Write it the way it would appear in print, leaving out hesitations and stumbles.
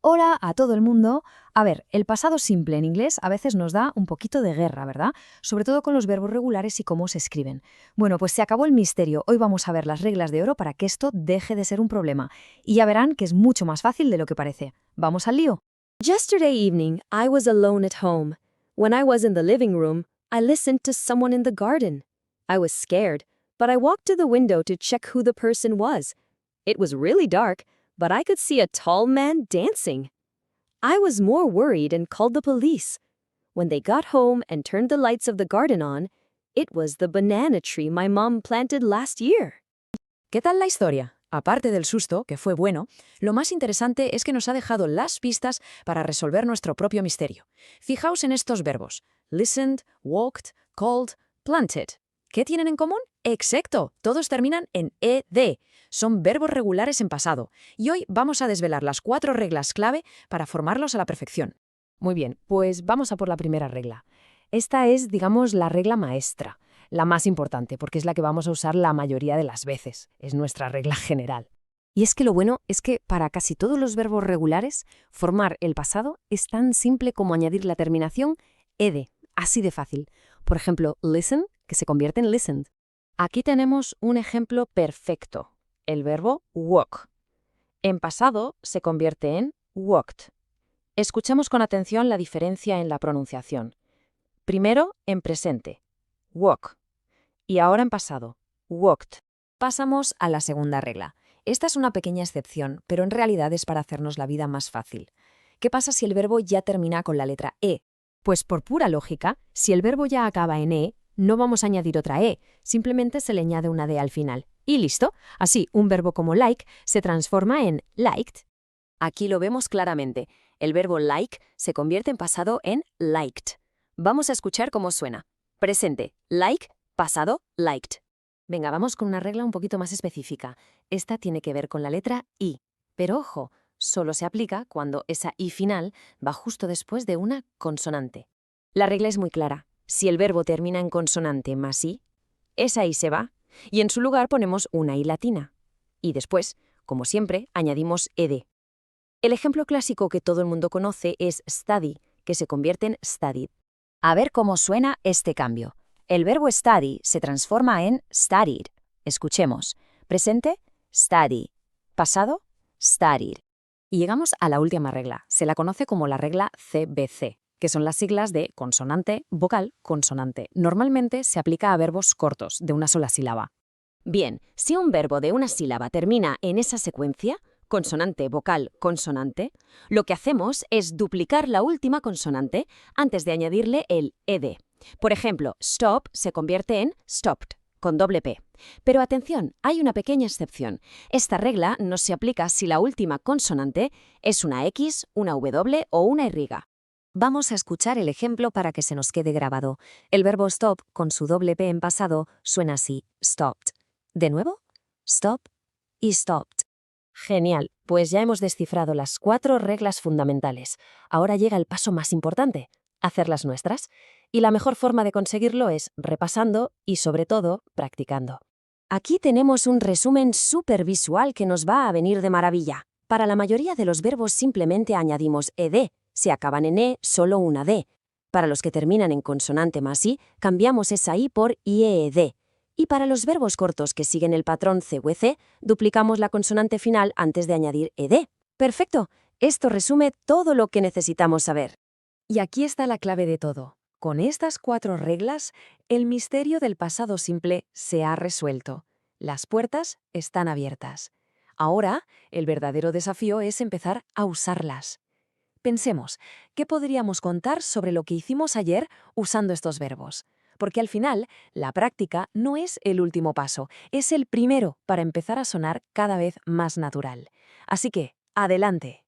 Hola a todo el mundo. A ver, el pasado simple en inglés a veces nos da un poquito de guerra, ¿verdad? Sobre todo con los verbos regulares y cómo se escriben. Bueno, pues se acabó el misterio. Hoy vamos a ver las reglas de oro para que esto deje de ser un problema. Y ya verán que es mucho más fácil de lo que parece. ¿Vamos al lío? Yesterday evening, I was alone at home. When I was in the living room, I listened to someone in the garden. I was scared, but I walked to the window to check who the person was. It was really dark, but I could see a tall man dancing. I was more worried and called the police. When they got home and turned the lights of the garden on, it was the banana tree my mom planted last year. ¿Qué tal la historia? Aparte del susto, que fue bueno, lo más interesante es que nos ha dejado las pistas para resolver nuestro propio misterio. Fijaos en estos verbos: listened, walked, called, planted. ¿Qué tienen en común? Exacto, todos terminan en ed. Son verbos regulares en pasado. Y hoy vamos a desvelar las 4 reglas clave para formarlos a la perfección. Muy bien, pues vamos a por la primera regla. Esta es, digamos, la regla maestra, la más importante, porque es la que vamos a usar la mayoría de las veces. Es nuestra regla general. Y es que lo bueno es que para casi todos los verbos regulares, formar el pasado es tan simple como añadir la terminación ed, así de fácil. Por ejemplo, listen, que se convierte en listened. Aquí tenemos un ejemplo perfecto, el verbo walk. En pasado se convierte en walked. Escuchemos con atención la diferencia en la pronunciación. Primero en presente, walk, y ahora en pasado, walked. Pasamos a la segunda regla. Esta es una pequeña excepción, pero en realidad es para hacernos la vida más fácil. ¿Qué pasa si el verbo ya termina con la letra e? Pues por pura lógica, si el verbo ya acaba en e, no vamos a añadir otra e, simplemente se le añade una d al final. Y listo. Así, un verbo como like se transforma en liked. Aquí lo vemos claramente. El verbo like se convierte en pasado en liked. Vamos a escuchar cómo suena. Presente, like, pasado, liked. Venga, vamos con una regla un poquito más específica. Esta tiene que ver con la letra i. Pero ojo, solo se aplica cuando esa i final va justo después de una consonante. La regla es muy clara. Si el verbo termina en consonante más i, esa i se va y en su lugar ponemos una i latina. Y después, como siempre, añadimos ed. El ejemplo clásico que todo el mundo conoce es study, que se convierte en studied. A ver cómo suena este cambio. El verbo study se transforma en studied. Escuchemos. Presente, study. Pasado, studied. Y llegamos a la última regla. Se la conoce como la regla CBC, que son las siglas de consonante, vocal, consonante. Normalmente se aplica a verbos cortos, de una sola sílaba. Bien, si un verbo de una sílaba termina en esa secuencia, consonante, vocal, consonante, lo que hacemos es duplicar la última consonante antes de añadirle el ed. Por ejemplo, stop se convierte en stopped, con doble P. Pero atención, hay una pequeña excepción. Esta regla no se aplica si la última consonante es una X, una W o una Y. Vamos a escuchar el ejemplo para que se nos quede grabado. El verbo stop, con su doble P en pasado, suena así, stopped. De nuevo, stop y stopped. Genial, pues ya hemos descifrado las 4 reglas fundamentales. Ahora llega el paso más importante, hacerlas nuestras. Y la mejor forma de conseguirlo es repasando y, sobre todo, practicando. Aquí tenemos un resumen súper visual que nos va a venir de maravilla. Para la mayoría de los verbos simplemente añadimos ed. Si acaban en e, solo una d. Para los que terminan en consonante más i, cambiamos esa i por ied. Y para los verbos cortos que siguen el patrón CVC, duplicamos la consonante final antes de añadir ed. ¡Perfecto! Esto resume todo lo que necesitamos saber. Y aquí está la clave de todo. Con estas 4 reglas, el misterio del pasado simple se ha resuelto. Las puertas están abiertas. Ahora, el verdadero desafío es empezar a usarlas. Pensemos, ¿qué podríamos contar sobre lo que hicimos ayer usando estos verbos? Porque al final, la práctica no es el último paso, es el primero para empezar a sonar cada vez más natural. Así que, adelante.